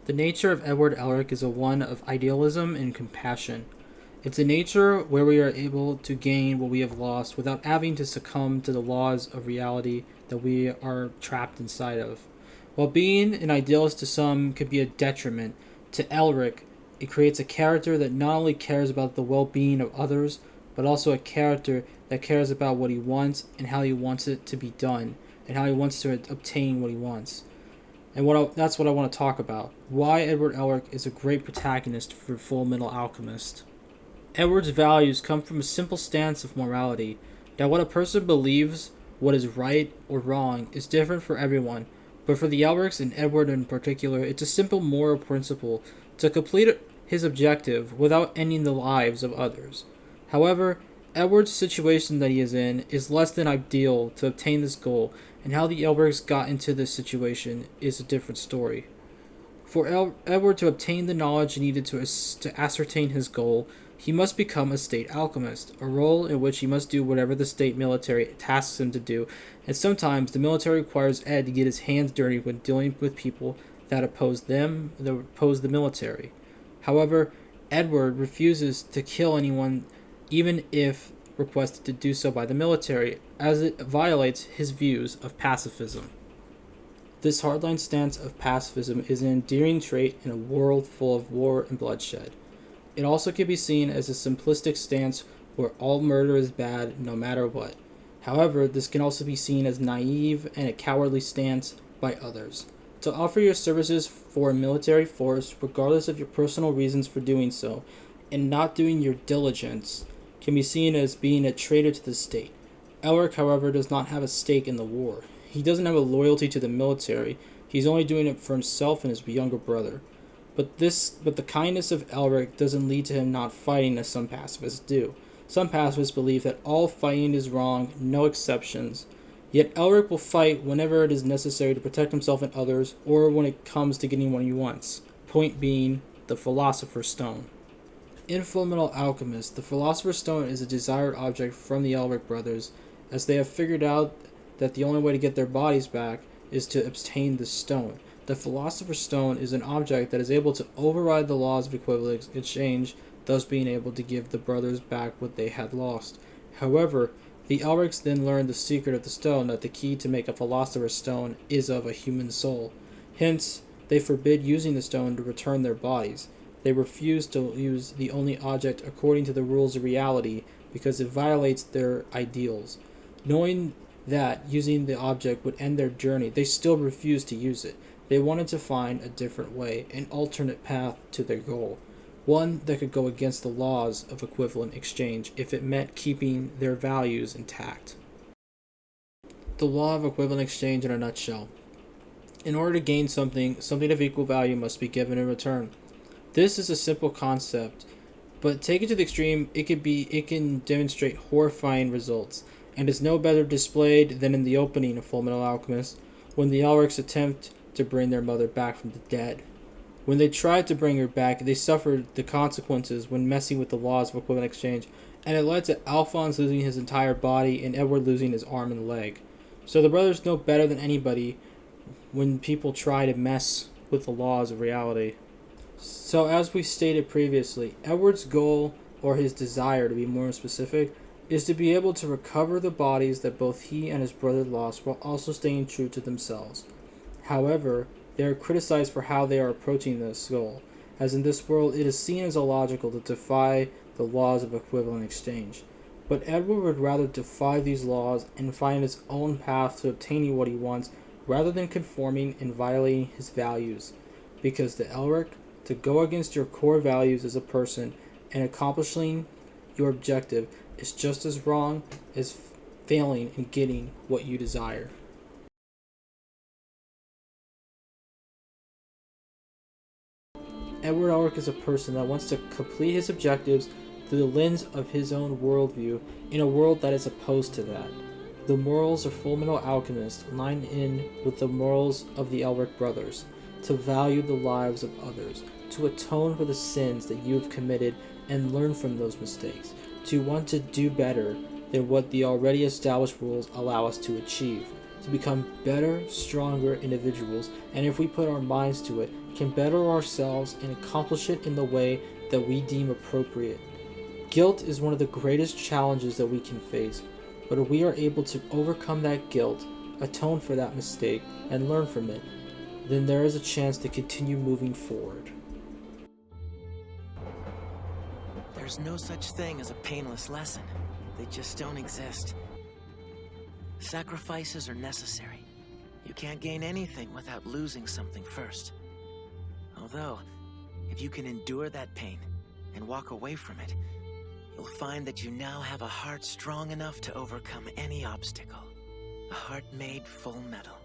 The nature of Edward Elric is a one of idealism and compassion. It's a nature where we are able to gain what we have lost without having to succumb to the laws of reality that we are trapped inside of. While being an idealist to some could be a detriment, to Elric, it creates a character that not only cares about the well being of others, but also a character that cares about what he wants and how he wants it to be done, and how he wants to obtain what he wants. That's what I want to talk about. Why Edward Elric is a great protagonist for Full Metal Alchemist. Edward's values come from a simple stance of morality, that what a person believes, what is right or wrong, is different for everyone, but for the Elrics and Edward in particular, it's a simple moral principle to complete his objective without ending the lives of others. However, Edward's situation that he is in is less than ideal to obtain this goal, and how the Elrics got into this situation is a different story. For Edward to obtain the knowledge needed to ascertain his goal, he must become a state alchemist, a role in which he must do whatever the state military tasks him to do, and sometimes the military requires Ed to get his hands dirty when dealing with people that oppose the military. However, Edward refuses to kill anyone even if requested to do so by the military, as it violates his views of pacifism. This hardline stance of pacifism is an endearing trait in a world full of war and bloodshed. It also can be seen as a simplistic stance where all murder is bad no matter what. However, this can also be seen as naive and a cowardly stance by others. To offer your services for a military force, regardless of your personal reasons for doing so, and not doing your diligence, can be seen as being a traitor to the state. Elric, however, does not have a stake in the war. He doesn't have a loyalty to the military. He's only doing it for himself and his younger brother. But the kindness of Elric doesn't lead to him not fighting as some pacifists do. Some pacifists believe that all fighting is wrong, no exceptions. Yet Elric will fight whenever it is necessary to protect himself and others, or when it comes to getting what he wants. Point being, the Philosopher's Stone. In Fullmetal Alchemist, the Philosopher's Stone is a desired object from the Elric brothers, as they have figured out that the only way to get their bodies back is to obtain the stone. The Philosopher's Stone is an object that is able to override the laws of equivalent exchange, thus being able to give the brothers back what they had lost. However, the Elrics then learn the secret of the stone, that the key to make a Philosopher's Stone is of a human soul. Hence, they forbid using the stone to return their bodies. They refuse to use the only object according to the rules of reality because it violates their ideals. Knowing that using the object would end their journey, they still refuse to use it. They wanted to find a different way, an alternate path to their goal, one that could go against the laws of equivalent exchange if it meant keeping their values intact. The law of equivalent exchange in a nutshell. In order to gain something of equal value must be given in return. This is a simple concept, but taken to the extreme, it can demonstrate horrifying results, and is no better displayed than in the opening of Fullmetal Alchemist, when the Elrics attempt to bring their mother back from the dead. When they tried to bring her back, they suffered the consequences when messing with the laws of equivalent exchange, and it led to Alphonse losing his entire body and Edward losing his arm and leg. So the brothers know better than anybody when people try to mess with the laws of reality. So as we stated previously, Edward's goal, or his desire to be more specific, is to be able to recover the bodies that both he and his brother lost while also staying true to themselves. However, they are criticized for how they are approaching this goal, as in this world it is seen as illogical to defy the laws of equivalent exchange. But Edward would rather defy these laws and find his own path to obtaining what he wants, rather than conforming and violating his values, because the Elric, to go against your core values as a person and accomplishing your objective, is just as wrong as failing in getting what you desire. Edward Elric is a person that wants to complete his objectives through the lens of his own worldview in a world that is opposed to that. The morals of Fullmetal Alchemist line in with the morals of the Elric brothers, to value the lives of others, to atone for the sins that you have committed and learn from those mistakes, to want to do better than what the already established rules allow us to achieve, to become better, stronger individuals, and if we put our minds to it, can better ourselves and accomplish it in the way that we deem appropriate. Guilt is one of the greatest challenges that we can face, but if we are able to overcome that guilt, atone for that mistake, and learn from it, then there is a chance to continue moving forward. There's no such thing as a painless lesson. They just don't exist. Sacrifices are necessary. You can't gain anything without losing something first. Although, if you can endure that pain and walk away from it, you'll find that you now have a heart strong enough to overcome any obstacle. A heart made full metal.